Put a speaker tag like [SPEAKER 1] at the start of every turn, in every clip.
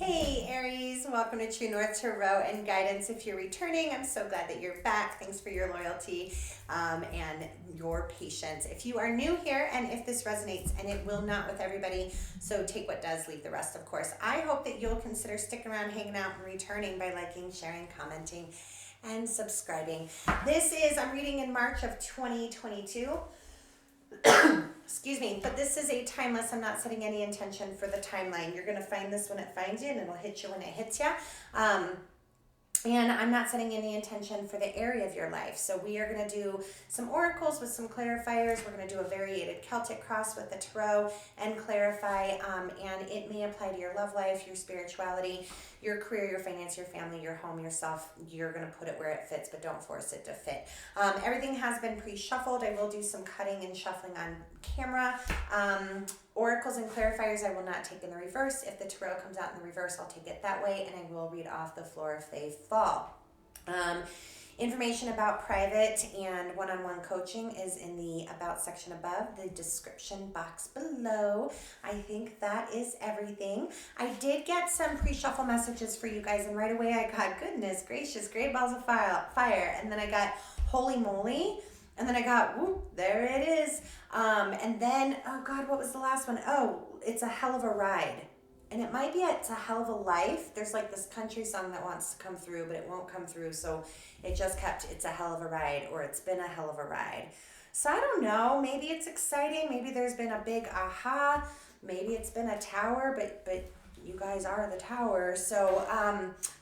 [SPEAKER 1] Hey Aries, welcome to True North Tarot and Guidance. If you're returning, I'm so glad that you're back. Thanks for your loyalty and your patience. If you are new here and if this resonates, and it will not with everybody, so take what does, leave the rest, of course. I hope that you'll consider sticking around, hanging out, and returning by liking, sharing, commenting, and subscribing. I'm reading in March of 2022. Excuse me, but this is a timeless. I'm not setting any intention for the timeline. You're going to find this when it finds you, and it'll hit you when it hits you. And I'm not setting any intention for the area of your life. So we are going to do some oracles with some clarifiers. We're going to do a variated Celtic cross with the tarot and clarify. And it may apply to your love life, your spirituality, your career, your finance, your family, your home, yourself. You're going to put it where it fits, but don't force it to fit. Everything has been pre-shuffled. I will do some cutting and shuffling on camera. Oracles and clarifiers I will not take in the reverse. If the tarot comes out in the reverse, I'll take it that way, and I will read off the floor if they fall. Information about private and one-on-one coaching is in the About section above, the description box below. I think that is everything. I did get some pre-shuffle messages for you guys, and right away I got, goodness gracious, great balls of fire, and then I got holy moly. And then I got, whoop, there it is. And then, oh God, what was the last one? Oh, it's a hell of a ride. And it might be It's a Hell of a Life. There's like this country song that wants to come through, but it won't come through. So it just kept, it's a hell of a ride, or it's been a hell of a ride. So I don't know. Maybe it's exciting. Maybe there's been a big aha. Maybe it's been a tower, but you guys are the tower. So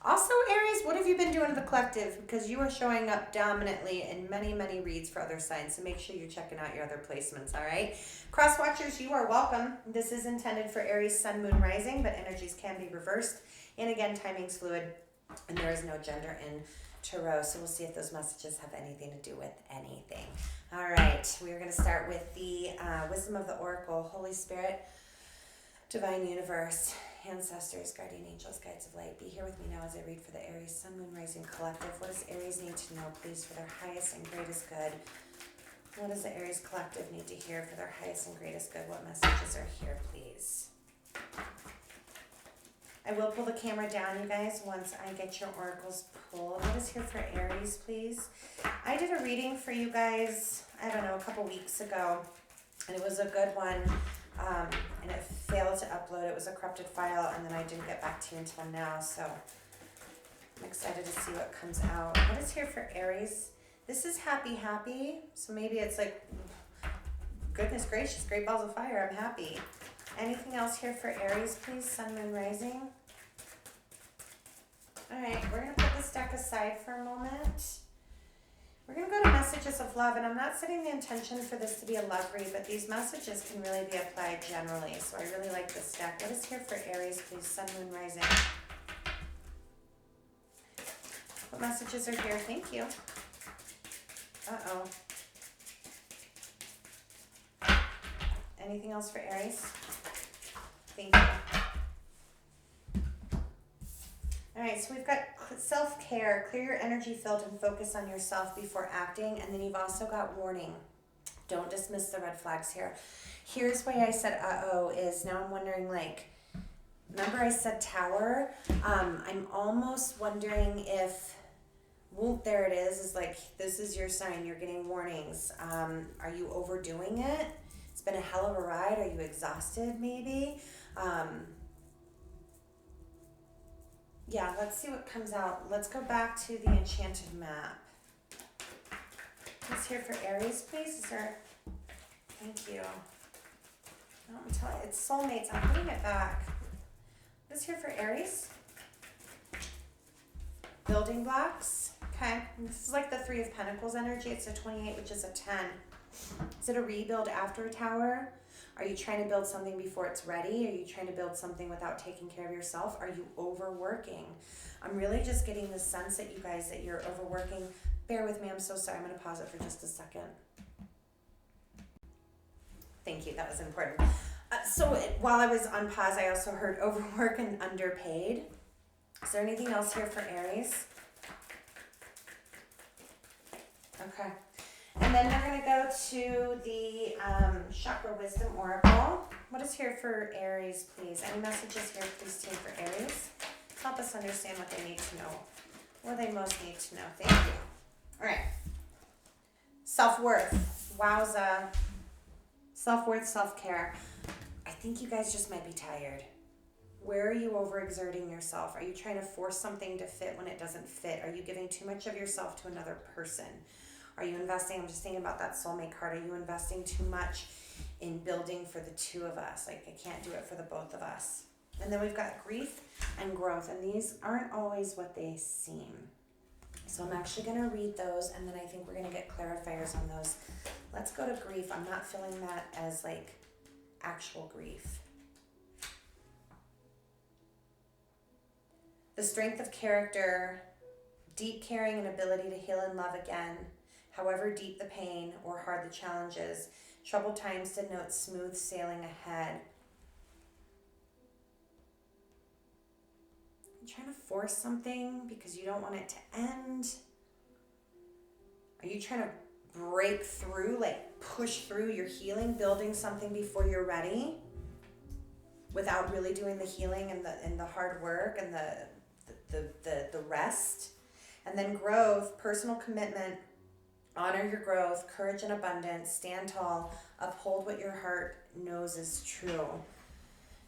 [SPEAKER 1] also Aries, what have you been doing to the collective? Because you are showing up dominantly in many, many reads for other signs. So make sure you're checking out your other placements, all right? Cross watchers, you are welcome. This is intended for Aries, Sun, Moon, Rising, but energies can be reversed. And again, timing's fluid, and there is no gender in tarot. So we'll see if those messages have anything to do with anything. All right, we're going to start with the Wisdom of the Oracle. Holy Spirit, Divine Universe, ancestors, guardian angels, guides of light, be here with me now as I read for the Aries, Sun, Moon, Rising Collective. What does Aries need to know, please, for their highest and greatest good? What does the Aries Collective need to hear for their highest and greatest good? What messages are here, please? I will pull the camera down, you guys, once I get your oracles pulled. What is here for Aries, please? I did a reading for you guys, I don't know, a couple weeks ago, and it was a good one. And it failed to upload. It was a corrupted file, and then I didn't get back to you until now, so I'm excited to see what comes out. What is here for Aries? This is happy, so maybe it's like, goodness gracious, great balls of fire, I'm happy. Anything else here for Aries, please? Sun, Moon, Rising. All right, we're going to put this deck aside for a moment. We're going to go to messages of love, and I'm not setting the intention for this to be a love read, but these messages can really be applied generally, so I really like this deck. What is here for Aries, please? Sun, Moon, Rising. What messages are here? Thank you. Uh-oh. Anything else for Aries? Thank you. All right, so we've got self-care, clear your energy field and focus on yourself before acting. And then you've also got warning. Don't dismiss the red flags here. Here's why I said uh-oh is now I'm wondering, like, remember I said tower? I'm almost wondering if, whoop, there it is like, this is your sign. You're getting warnings. Are you overdoing it? It's been a hell of a ride. Are you exhausted maybe? Yeah, let's see what comes out. Let's go back to the enchanted map. What's here for Aries, please? Is there... Thank you. I'm telling you, it's Soulmates. I'm putting it back. What's here for Aries? Building blocks. Okay. And this is like the 3 of Pentacles energy. It's a 28, which is a 10. Is it a rebuild after a tower? Are you trying to build something before it's ready? Are you trying to build something without taking care of yourself? Are you overworking? I'm really just getting the sense that you guys, that you're overworking. Bear with me, I'm so sorry. I'm going to pause it for just a second. Thank you, that was important. While I was on pause, I also heard overwork and underpaid. Is there anything else here for Aries? Okay. And then we're going to go to the Chakra Wisdom Oracle. What is here for Aries, please? Any messages here, please, team, for Aries? Help us understand what they need to know. What they most need to know. Thank you. All right. Self-worth. Wowza. Self-worth, self-care. I think you guys just might be tired. Where are you overexerting yourself? Are you trying to force something to fit when it doesn't fit? Are you giving too much of yourself to another person? Are you investing, I'm just thinking about that soulmate card, are you investing too much in building for the two of us? Like, I can't do it for the both of us. And then we've got grief and growth, and these aren't always what they seem. So I'm actually going to read those, and then I think we're going to get clarifiers on those. Let's go to grief. I'm not feeling that as like actual grief. The strength of character, deep caring and ability to heal and love again, however deep the pain or hard the challenges. Troubled times denote smooth sailing ahead. You're trying to force something because you don't want it to end. Are you trying to break through, like push through your healing, building something before you're ready without really doing the healing and the hard work and the rest? And then growth, personal commitment, honor your growth, courage and abundance, stand tall, uphold what your heart knows is true.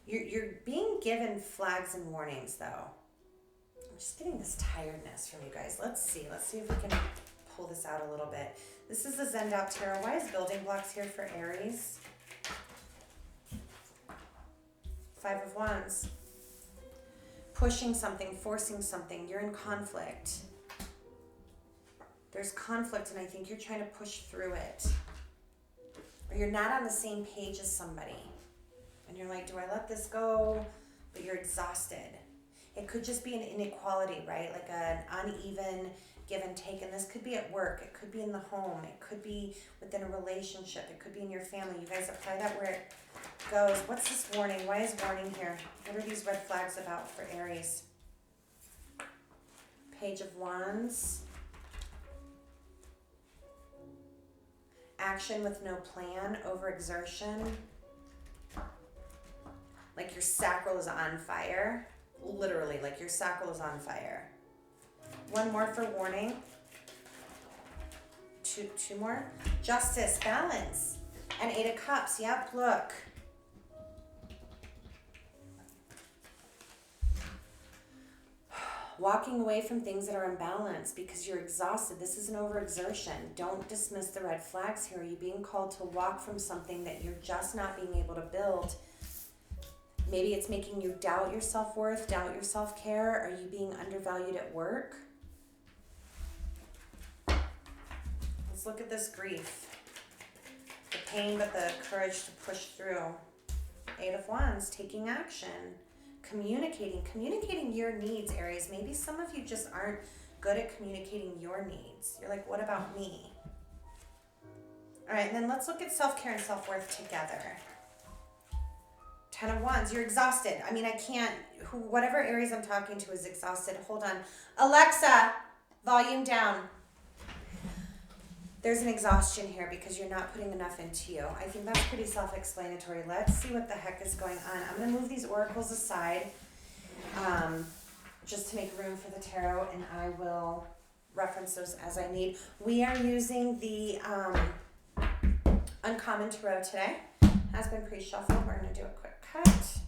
[SPEAKER 1] You're being given flags and warnings, though. I'm just getting this tiredness from you guys. Let's see if we can pull this out a little bit. This is the Zend Out Tarot. Why is building blocks here for Aries? 5 of Wands. Pushing something, forcing something. You're in conflict. There's conflict, and I think you're trying to push through it. Or you're not on the same page as somebody. And you're like, do I let this go? But you're exhausted. It could just be an inequality, right? Like an uneven give and take. And this could be at work. It could be in the home. It could be within a relationship. It could be in your family. You guys apply that where it goes. What's this warning? Why is warning here? What are these red flags about for Aries? Page of Wands. Action with no plan, overexertion. Like your sacral is on fire. Literally, like your sacral is on fire. One more for warning. Two more. Justice, balance, and 8 of Cups. Yep, look. Walking away from things that are imbalanced because you're exhausted. This is an overexertion. Don't dismiss the red flags here. Are you being called to walk from something that you're just not being able to build? Maybe it's making you doubt your self-worth, doubt your self-care. Are you being undervalued at work? Let's look at this grief. The pain, but the courage to push through. 8 of Wands, taking action. Communicating your needs, Aries. Maybe some of you just aren't good at communicating your needs. You're like, what about me? All right, and then let's look at self-care and self-worth together. 10 of Wands, you're exhausted. I mean, I can't, whatever Aries I'm talking to is exhausted. Hold on. Alexa, volume down. There's an exhaustion here because you're not putting enough into you. I think that's pretty self-explanatory. Let's see what the heck is going on. I'm going to move these oracles aside just to make room for the tarot, and I will reference those as I need. We are using the Uncommon Tarot today. Has been pre-shuffled. We're going to do a quick cut.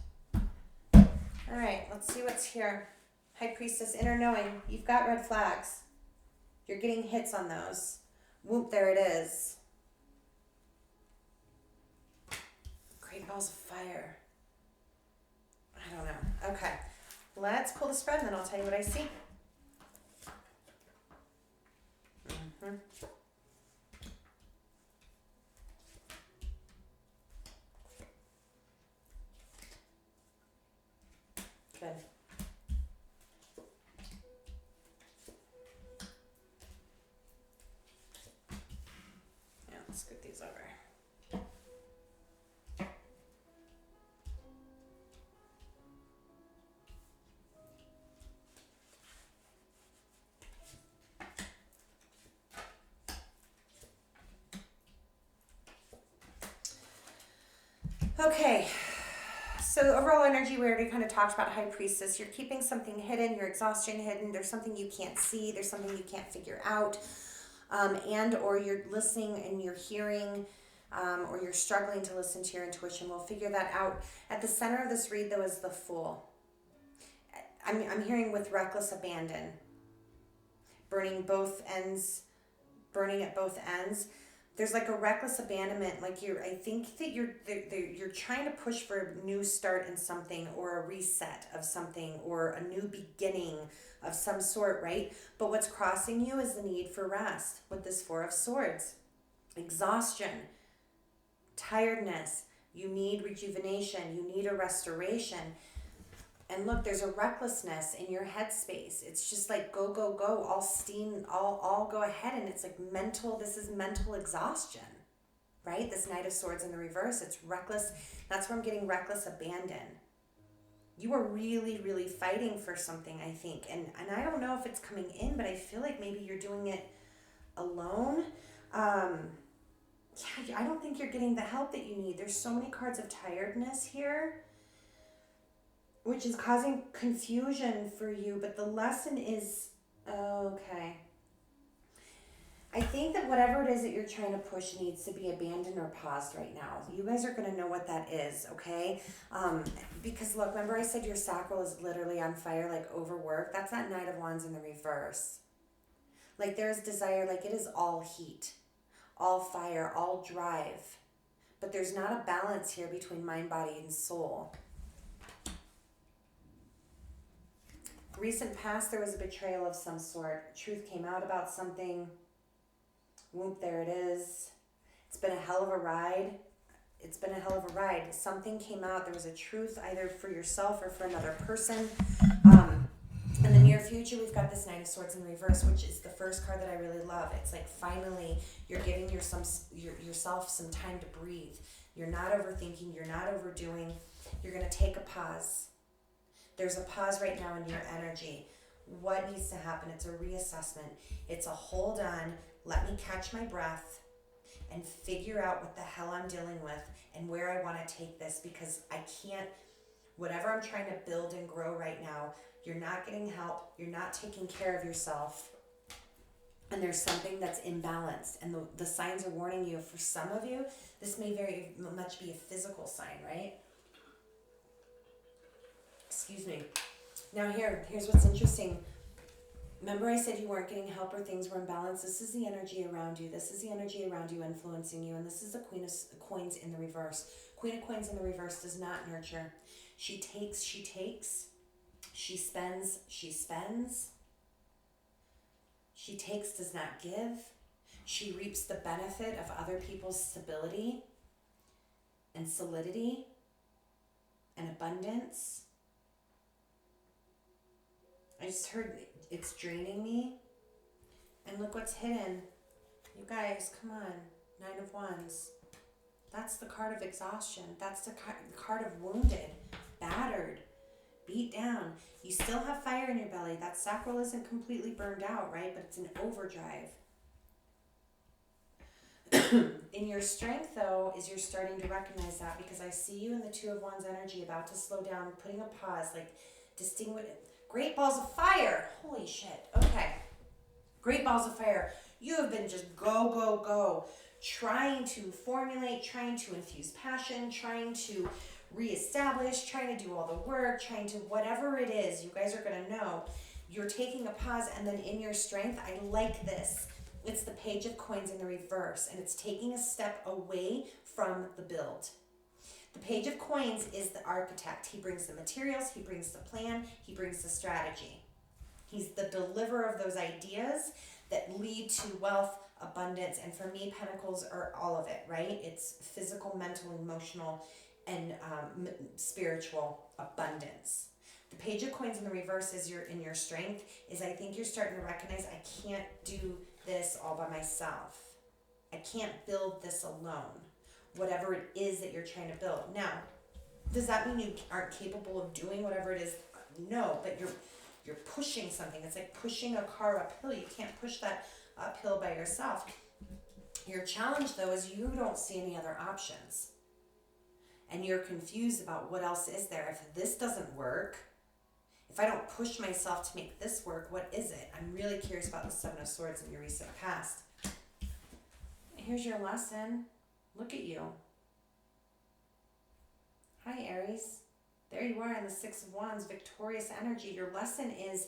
[SPEAKER 1] All right, let's see what's here. High Priestess, inner knowing. You've got red flags. You're getting hits on those. Whoop, there it is. Great balls of fire. I don't know. Okay. Let's pull the spread and then I'll tell you what I see. Good. Let's scoot these over. Okay. So overall energy, we already kind of talked about High Priestess. You're keeping something hidden. You're exhaustion hidden. There's something you can't see. There's something you can't figure out. And or you're listening and you're hearing, or you're struggling to listen to your intuition. We'll figure that out. At the center of this read, though, is the Fool. I'm hearing with reckless abandon. Burning at both ends. There's like a reckless abandonment, like I think that you're trying to push for a new start in something, or a reset of something, or a new beginning of some sort, right? But what's crossing you is the need for rest with this Four of Swords. Exhaustion, tiredness, you need rejuvenation, you need a restoration. And look, there's a recklessness in your headspace. It's just like go, go, go, all steam, all go ahead. And it's like this is mental exhaustion, right? This Knight of Swords in the reverse, it's reckless. That's where I'm getting reckless abandon. You are really, really fighting for something, I think. And I don't know if it's coming in, but I feel like maybe you're doing it alone. I don't think you're getting the help that you need. There's so many cards of tiredness here, which is causing confusion for you, but the lesson is, okay. I think that whatever it is that you're trying to push needs to be abandoned or paused right now. You guys are going to know what that is, okay? Because look, remember I said your sacral is literally on fire, like overworked? That's that Knight of Wands in the reverse. Like there's desire, like it is all heat, all fire, all drive. But there's not a balance here between mind, body, and soul. Recent past, there was a betrayal of some sort. Truth came out about something. Whoop, there it is. It's been a hell of a ride. Something came out. There was a truth either for yourself or for another person. In the near future, we've got this Knight of Swords in reverse, which is the first card that I really love. It's like finally you're giving yourself some time to breathe. You're not overthinking. You're not overdoing. You're going to take a pause. There's a pause right now in your energy. What needs to happen? It's a reassessment. It's a hold on, let me catch my breath and figure out what the hell I'm dealing with and where I want to take this, because I can't, whatever I'm trying to build and grow right now, you're not getting help, you're not taking care of yourself, and there's something that's imbalanced, and the signs are warning you. For some of you, this may very much be a physical sign, right? Excuse me. Now here's what's interesting. Remember I said you weren't getting help or things were imbalanced? This is the energy around you. This is the energy around you influencing you. And this is the Queen of Coins in the reverse. Queen of Coins in the reverse does not nurture. She takes. She spends. She takes, does not give. She reaps the benefit of other people's stability and solidity and abundance. I just heard it's draining me. And look what's hidden. You guys, come on. Nine of Wands. That's the card of exhaustion. That's the card of wounded, battered, beat down. You still have fire in your belly. That sacral isn't completely burned out, right? But it's an overdrive. In your strength, though, is you're starting to recognize that, because I see you in the Two of Wands energy about to slow down, putting a pause, like distinguish. Great balls of fire. Holy shit. Okay. Great balls of fire. You have been just go, trying to formulate, trying to infuse passion, trying to reestablish, trying to do all the work, trying to whatever it is. You guys are going to know. You're taking a pause, and then in your strength, I like this. It's the Page of Coins in the reverse, and it's taking a step away from the build. The Page of Coins is the architect. He brings the materials, he brings the plan, he brings the strategy. He's the deliverer of those ideas that lead to wealth, abundance, and for me, Pentacles are all of it, right? It's physical, mental, emotional, and spiritual abundance. The Page of Coins in the reverse is in your strength, is I think you're starting to recognize I can't do this all by myself. I can't build this alone. Whatever it is that you're trying to build. Now, does that mean you aren't capable of doing whatever it is? No, but you're pushing something. It's like pushing a car uphill. You can't push that uphill by yourself. Your challenge, though, is you don't see any other options. and you're confused about what else is there. If this doesn't work, if I don't push myself to make this work, what is it? I'm really curious about the Seven of Swords in your recent past. Here's your lesson. Look at you. Hi, Aries. There you are in the Six of Wands, victorious energy. Your lesson is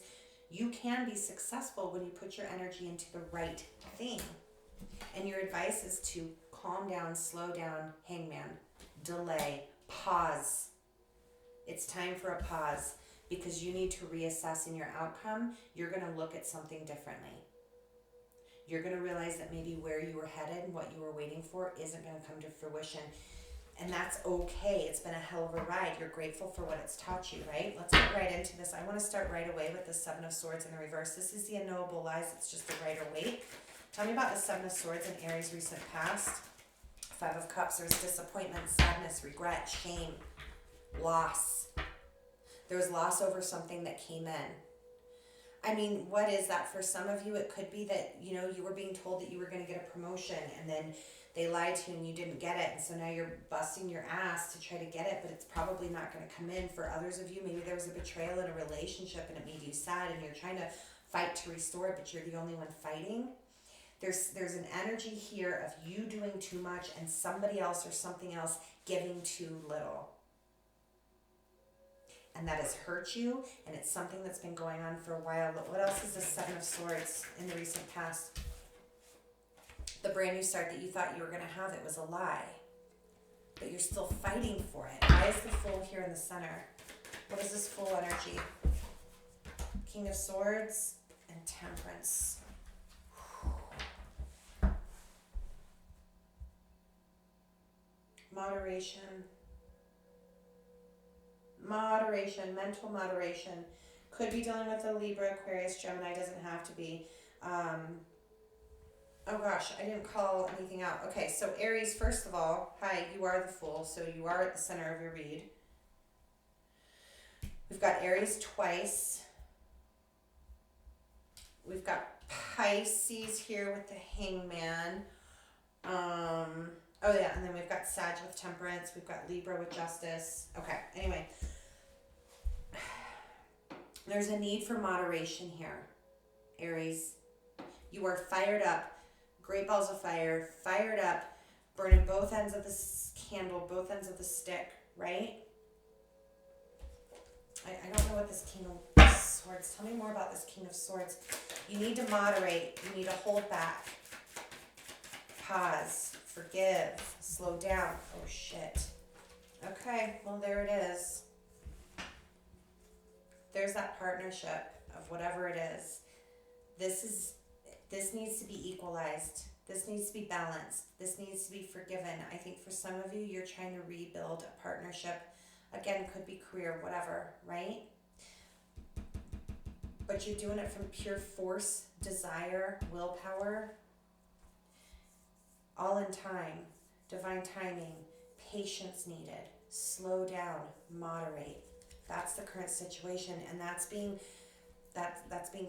[SPEAKER 1] you can be successful when you put your energy into the right thing. And your advice is to calm down, slow down, hangman, delay, pause. It's time for a pause because you need to reassess in your outcome. You're going to look at something differently. You're going to realize that maybe where you were headed and what you were waiting for isn't going to come to fruition. And that's okay. It's been a hell of a ride. You're grateful for what it's taught you, right? Let's get right into this. I want to start right away with the Seven of Swords in the reverse. This is the unknowable lies. It's just a right or wait. Tell me about the Seven of Swords in Aries' recent past. Five of Cups. There's disappointment, sadness, regret, shame, loss. There was loss over something that came in. I mean, what is that? For some of you, it could be that, you were being told that you were going to get a promotion and then they lied to you and you didn't get it. And so now you're busting your ass to try to get it, but it's probably not going to come in. For others of you, maybe there was a betrayal in a relationship and it made you sad and you're trying to fight to restore it, but you're the only one fighting. There's an energy here of you doing too much and somebody else or something else giving too little. And that has hurt you, and it's something that's been going on for a while. But what else is the Seven of Swords in the recent past? The brand new start that you thought you were going to have, it was a lie. But you're still fighting for it. Why is the Fool here in the center? What is this Fool energy? King of Swords and Temperance. Moderation, mental moderation. Could be dealing with a Libra, Aquarius, Gemini, doesn't have to be. Oh gosh, I didn't call anything out. Okay, so Aries, first of all, hi, you are the Fool, so you are at the center of your read. We've got Aries twice. We've got Pisces here with the Hangman. Oh yeah, and then we've got Sag with Temperance. We've got Libra with Justice. Okay, anyway. There's a need for moderation here, Aries. You are fired up. Great balls of fire. Fired up. Burning both ends of the candle, both ends of the stick, right? I don't know what this King of Swords. Tell me more about this King of Swords. You need to moderate. You need to hold back. Pause. Forgive. Slow down. Oh, shit. Okay, well, there it is. There's that partnership of whatever it is. This needs to be equalized. This needs to be balanced. This needs to be forgiven. I think for some of you, you're trying to rebuild a partnership. Again, could be career, whatever, right? But you're doing it from pure force, desire, willpower. All in time, divine timing, patience needed, slow down, moderate. That's the current situation, and that's being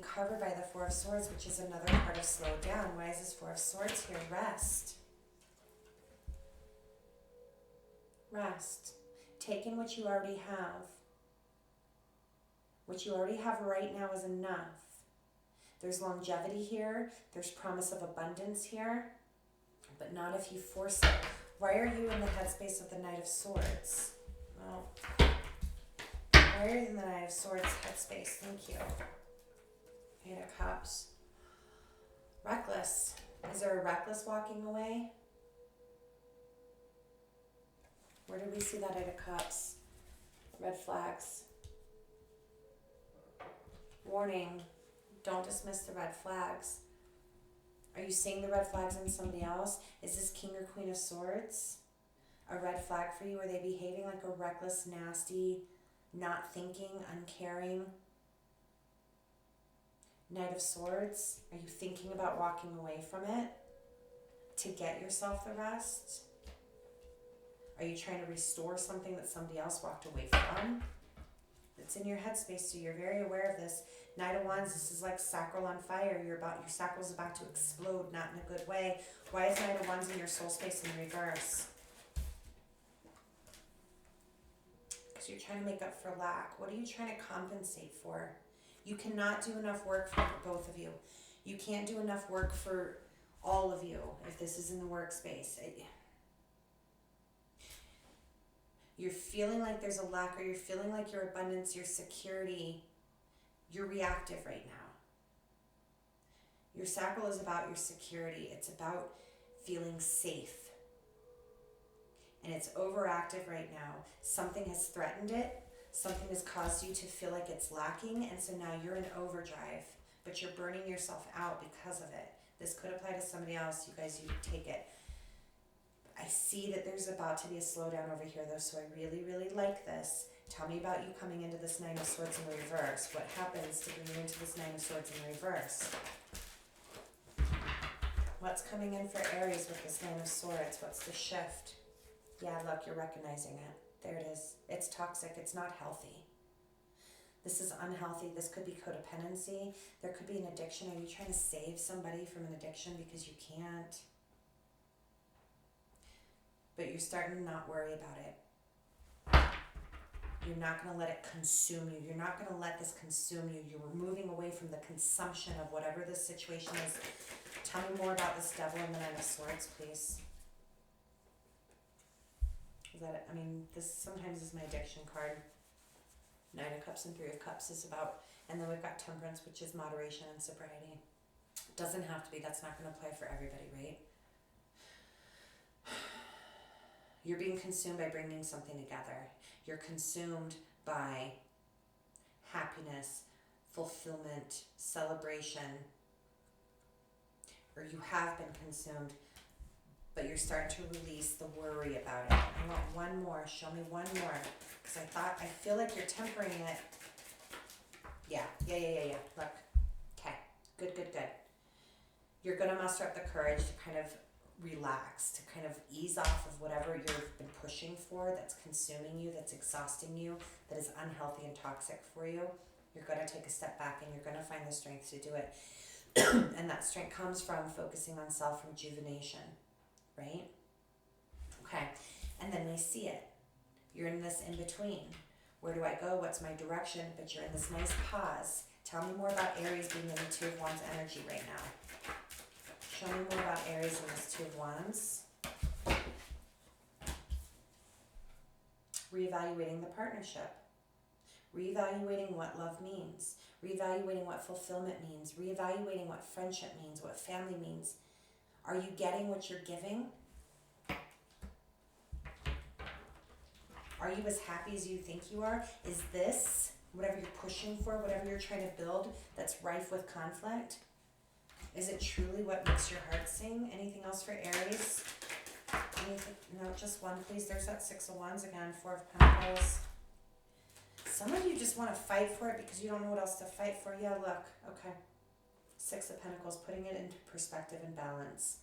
[SPEAKER 1] covered by the Four of Swords, which is another part of slow down. Why is this Four of Swords here? Rest. Rest. Take in what you already have. What you already have right now is enough. There's longevity here. There's promise of abundance here. But not if you force it. Why are you in the headspace of the Knight of Swords? Well, why are you in the Knight of Swords headspace? Thank you. Eight of Cups. Reckless. Is there a reckless walking away? Where did we see that Eight of Cups? Red flags. Warning. Don't dismiss the red flags. Are you seeing the red flags in somebody else? Is this King or Queen of Swords a red flag for you? Are they behaving like a reckless, nasty, not thinking, uncaring Knight of Swords? Are you thinking about walking away from it to get yourself the rest? Are you trying to restore something that somebody else walked away from? It's in your headspace, so you're very aware of this. Knight of Wands, this is like sacral on fire. Your sacral's about to explode, not in a good way. Why is Knight of Wands in your soul space in reverse? because you're trying to make up for lack. What are you trying to compensate for? You cannot do enough work for both of you. You can't do enough work for all of you if this is in the workspace. You're feeling like there's a lack, or you're feeling like your abundance, your security, you're reactive right now. Your sacral is about your security. It's about feeling safe. And it's overactive right now. Something has threatened it. Something has caused you to feel like it's lacking. And so now you're in overdrive, but you're burning yourself out because of it. This could apply to somebody else. You guys, you take it. I see that there's about to be a slowdown over here though, so I really, really like this. Tell me about you coming into this Nine of Swords in reverse. What happens to bring you into this Nine of Swords in reverse? What's coming in for Aries with this Nine of Swords? What's the shift? Yeah, look, you're recognizing it. There it is. It's toxic. It's not healthy. This is unhealthy. This could be codependency. There could be an addiction. Are you trying to save somebody from an addiction because you can't? But you're starting to not worry about it. You're not going to let it consume you. You're not going to let this consume you. You're moving away from the consumption of whatever this situation is. Tell me more about this Devil and the Nine of Swords, please. Is that it? I mean, this sometimes is my addiction card. Nine of Cups and Three of Cups is about, and then we've got Temperance, which is moderation and sobriety. Doesn't have to be. That's not going to apply for everybody, right? You're being consumed by bringing something together. You're consumed by happiness, fulfillment, celebration, or you have been consumed, but you're starting to release the worry about it. I want one more. Show me one more, because I feel like you're tempering it. Yeah. Look. Okay. Good. You're going to muster up the courage to kind of relax, to kind of ease off of whatever you've been pushing for that's consuming you, that's exhausting you, that is unhealthy and toxic for you. You're going to take a step back and you're going to find the strength to do it. And that strength comes from focusing on self-rejuvenation, right? Okay. And then we see it. You're in this in-between. Where do I go? What's my direction? But you're in this nice pause. Tell me more about Aries being in the Two of Wands energy right now. Show me more about Aries and this Two of Wands. Reevaluating the partnership. Reevaluating what love means. Reevaluating what fulfillment means. Reevaluating what friendship means, what family means. Are you getting what you're giving? Are you as happy as you think you are? Is this, whatever you're pushing for, whatever you're trying to build, that's rife with conflict? Is it truly what makes your heart sing? Anything else for Aries? Anything? No, just one, please. There's that Six of Wands again, Four of Pentacles. Some of you just want to fight for it because you don't know what else to fight for. Yeah, look. Okay. Six of Pentacles, putting it into perspective and balance.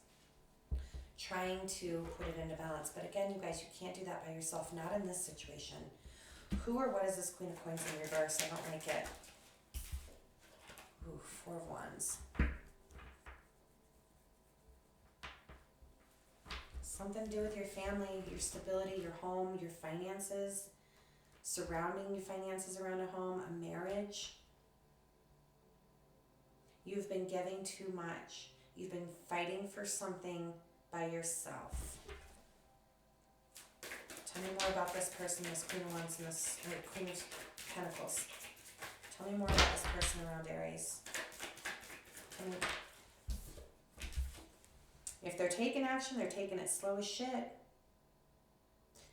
[SPEAKER 1] Trying to put it into balance. But again, you guys, you can't do that by yourself. Not in this situation. Who or what is this Queen of Coins in reverse? I don't like it. Ooh, Four of Wands. Something to do with your family, your stability, your home, your finances, surrounding your finances around a home, a marriage. You've been giving too much. You've been fighting for something by yourself. Tell me more about this person, this Queen of Wands and this Queen of Pentacles. Tell me more about this person around Aries. Tell me. If they're taking action, they're taking it slow as shit.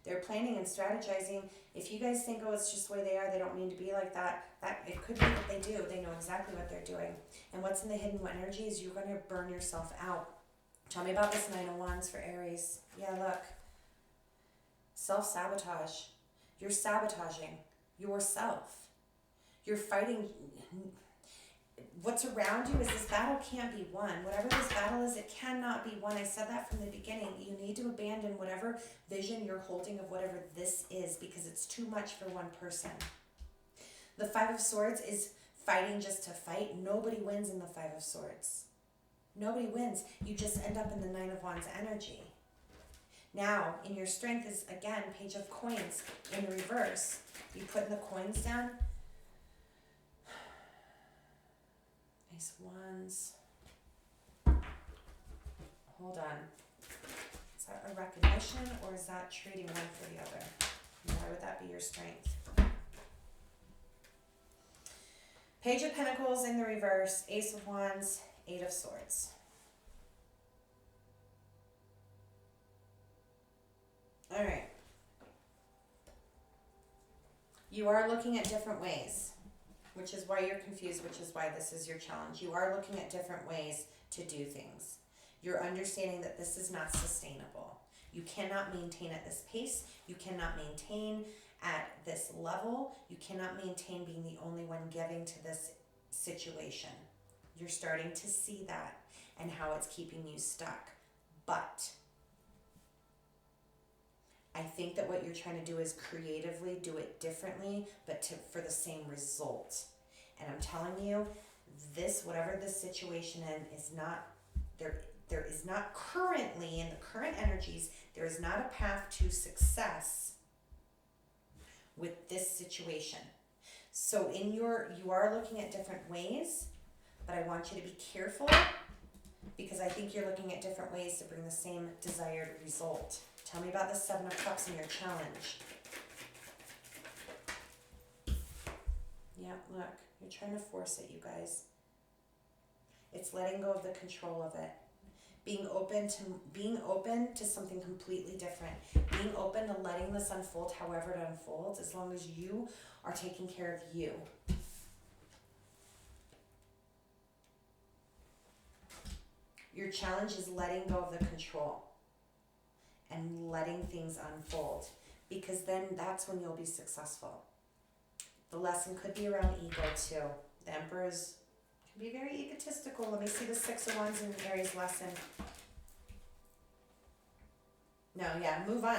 [SPEAKER 1] They're planning and strategizing. If you guys think, oh, it's just the way they are, they don't mean to be like that, it could be that they do. They know exactly what they're doing. And what's in the hidden energy is you're going to burn yourself out. Tell me about this Nine of Wands for Aries. Yeah, look. Self-sabotage. You're sabotaging yourself. You're fighting. What's around you is this battle can't be won. Whatever this battle is, it cannot be won. I said that from the beginning. You need to abandon whatever vision you're holding of whatever this is because it's too much for one person. The Five of Swords is fighting just to fight. Nobody wins in the Five of Swords. Nobody wins. You just end up in the Nine of Wands energy. Now, in your strength is, again, Page of Coins in the reverse. You putting the coins down. Ace of Wands. Hold on. Is that a recognition or is that trading one for the other? And why would that be your strength? Page of Pentacles in the reverse. Ace of Wands. Eight of Swords. All right. You are looking at different ways, which is why you're confused, which is why this is your challenge. You are looking at different ways to do things. You're understanding that this is not sustainable. You cannot maintain at this pace. You cannot maintain at this level. You cannot maintain being the only one giving to this situation. You're starting to see that and how it's keeping you stuck. But I think that what you're trying to do is creatively do it differently, but for the same result. And I'm telling you, this, whatever this situation is not, there is not currently, in the current energies, there is not a path to success with this situation. So you are looking at different ways, but I want you to be careful because I think you're looking at different ways to bring the same desired result. Tell me about the Seven of Cups in your challenge. Yeah, look, you're trying to force it, you guys. It's letting go of the control of it. Being open to something completely different. Being open to letting this unfold however it unfolds, as long as you are taking care of you. Your challenge is letting go of the control and letting things unfold, because then that's when you'll be successful. The lesson could be around ego too. The Emperor can be very egotistical. Let me see the Six of Wands in Aries lesson. No, yeah, move on.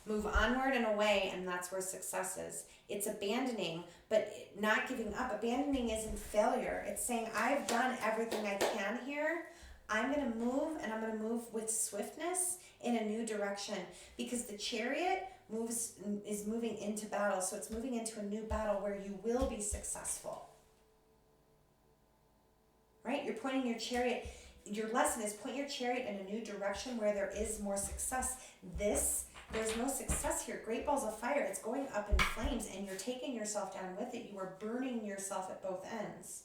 [SPEAKER 1] Move onward and away, and that's where success is. It's abandoning, but not giving up. Abandoning isn't failure. It's saying, I've done everything I can here. I'm going to move, and I'm going to move with swiftness in a new direction, because the Chariot is moving into battle. So it's moving into a new battle where you will be successful. Right? You're pointing your Chariot. Your lesson is point your Chariot in a new direction where there is more success. There's no success here. Great balls of fire. It's going up in flames, and you're taking yourself down with it. You are burning yourself at both ends.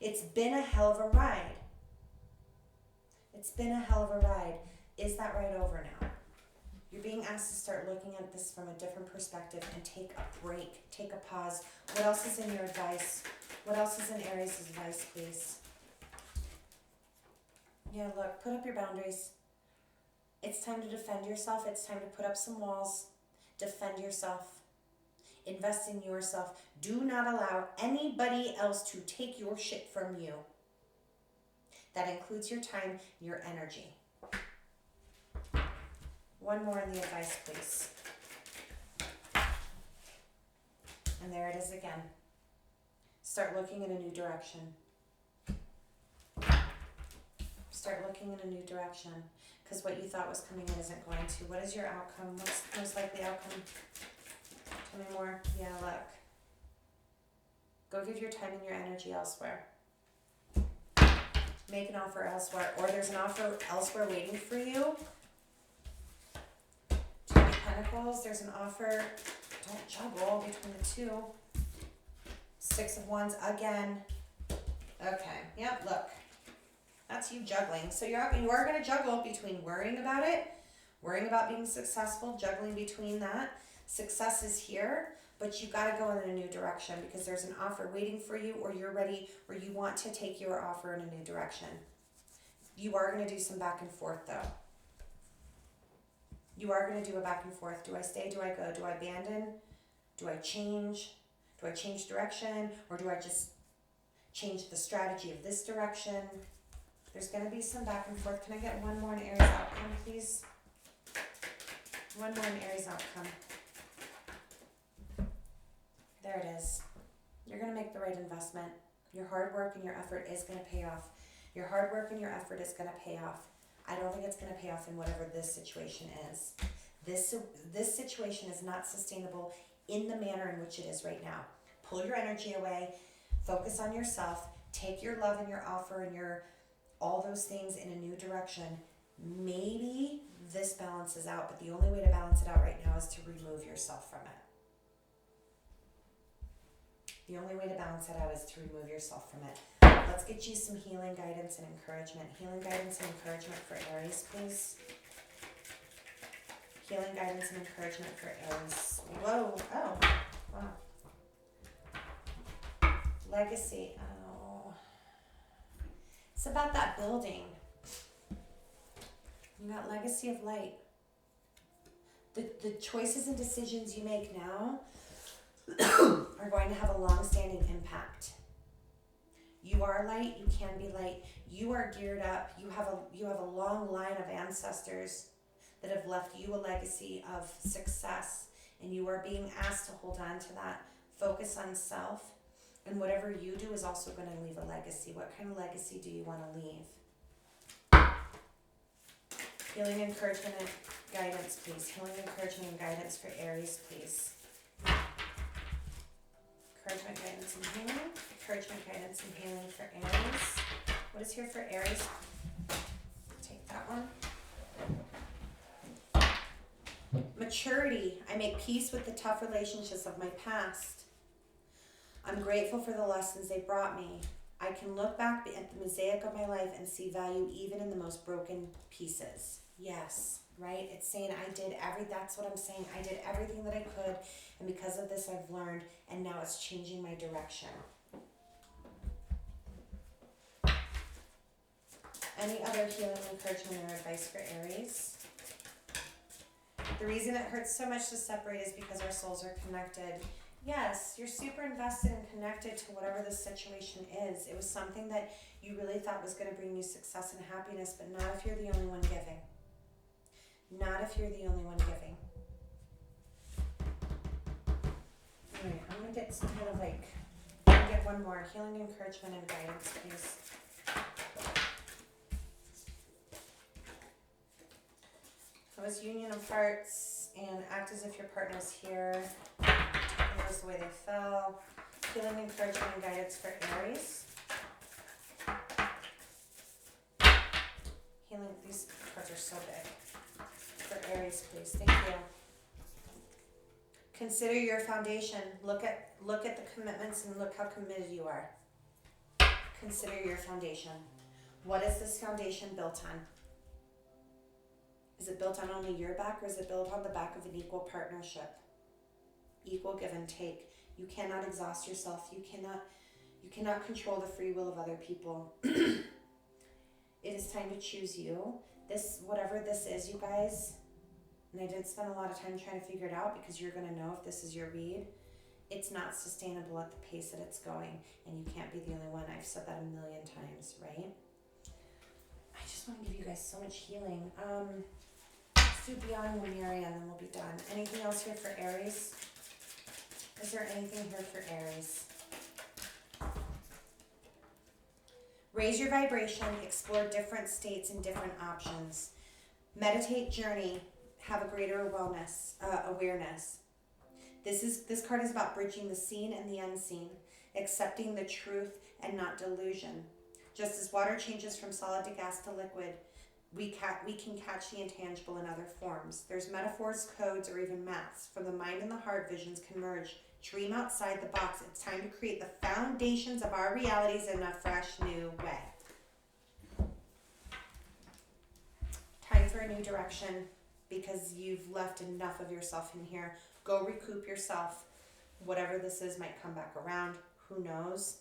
[SPEAKER 1] It's been a hell of a ride. It's been a hell of a ride. Is that ride over now? You're being asked to start looking at this from a different perspective and take a break, take a pause. What else is in your advice? What else is in Aries' advice, please? Yeah, look, put up your boundaries. It's time to defend yourself. It's time to put up some walls. Defend yourself. Invest in yourself. Do not allow anybody else to take your shit from you. That includes your time, your energy. One more in the advice, please. And there it is again. Start looking in a new direction. Start looking in a new direction. Because what you thought was coming in isn't going to. What is your outcome? What's the most likely outcome? Tell me more. Yeah, look. Go give your time and your energy elsewhere. Make an offer elsewhere. Or there's an offer elsewhere waiting for you. Two of Pentacles. There's an offer. Don't juggle between the two. Six of Wands again. Okay. Yep, look. That's you juggling. So you are going to juggle between worrying about it, worrying about being successful, juggling between that. Success is here, but you got to go in a new direction because there's an offer waiting for you, or you're ready, or you want to take your offer in a new direction. You are going to do some back and forth though. You are going to do a back and forth. Do I stay? Do I go? Do I abandon? Do I change? Do I change direction? Or do I just change the strategy of this direction? There's going to be some back and forth. Can I get one more in Aries outcome, please? One more in Aries outcome. There it is. You're going to make the right investment. Your hard work and your effort is going to pay off. Your hard work and your effort is going to pay off. I don't think it's going to pay off in whatever this situation is. This situation is not sustainable in the manner in which it is right now. Pull your energy away, focus on yourself, take your love and your offer and your all those things in a new direction. Maybe this balances out, but the only way to balance it out right now is to remove yourself from it. The only way to balance it out is to remove yourself from it. Let's get you some healing guidance and encouragement. Healing guidance and encouragement for Aries, please. Healing guidance and encouragement for Aries. Whoa, oh, wow. Legacy, oh. It's about that building. You got legacy of light. The choices and decisions you make now are going to have a long-standing impact. You are light, you can be light. You are geared up. You have a long line of ancestors that have left you a legacy of success, and you are being asked to hold on to that. Focus on self, and whatever you do is also going to leave a legacy. What kind of legacy do you want to leave? Healing, encouragement, and guidance, please. Healing, encouragement, and guidance for Aries, please. Encouragement, guidance, and healing. Encouragement, guidance, and healing for Aries. What is here for Aries? Take that one. Maturity. I make peace with the tough relationships of my past. I'm grateful for the lessons they brought me. I can look back at the mosaic of my life and see value even in the most broken pieces. Yes, right? It's saying that's what I'm saying. I did everything that I could, and because of this I've learned, and now it's changing my direction. Any other healing, encouragement, or advice for Aries? The reason it hurts so much to separate is because our souls are connected. Yes, you're super invested and connected to whatever this situation is. It was something that you really thought was going to bring you success and happiness, but not if you're the only one giving. Not if you're the only one giving. Alright, I'm going to get some kind of get one more. Healing, encouragement, and guidance, please. It was union of hearts, and act as if your partner's here. It was the way they fell. Healing, encouragement, and guidance for Aries. Healing, these cards are so big. For Aries, please. Thank you. Consider your foundation. Look at the commitments and look how committed you are. Consider your foundation. What is this foundation built on? Is it built on only your back, or is it built on the back of an equal partnership? Equal give and take. You cannot exhaust yourself. You cannot control the free will of other people. It is time to choose you. Whatever this is, you guys, and I did spend a lot of time trying to figure it out because you're going to know if this is your read. It's not sustainable at the pace that it's going, and you can't be the only one. I've said that a million times, right? I just want to give you guys so much healing. Let's do beyond one area and then we'll be done. Anything else here for Aries? Is there anything here for Aries? Raise your vibration, explore different states and different options. Meditate, journey, have a greater awareness. This card is about bridging the seen and the unseen, accepting the truth and not delusion. Just as water changes from solid to gas to liquid, we can catch the intangible in other forms. There's metaphors, codes, or even maths. From the mind and the heart, visions can merge. Dream outside the box. It's time to create the foundations of our realities in a fresh new way. Time for a new direction because you've left enough of yourself in here. Go recoup yourself. Whatever this is might come back around. Who knows?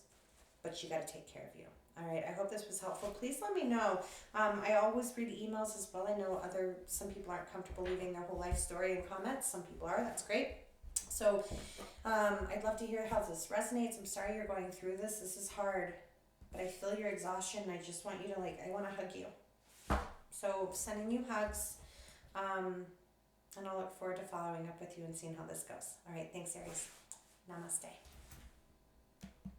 [SPEAKER 1] But you got to take care of you. All right, I hope this was helpful. Please let me know. I always read emails as well. I know some people aren't comfortable leaving their whole life story in comments. Some people are. That's great. So I'd love to hear how this resonates. I'm sorry you're going through this. This is hard, but I feel your exhaustion, and I just want you to I want to hug you. So sending you hugs, and I'll look forward to following up with you and seeing how this goes. All right, thanks, Aries. Namaste.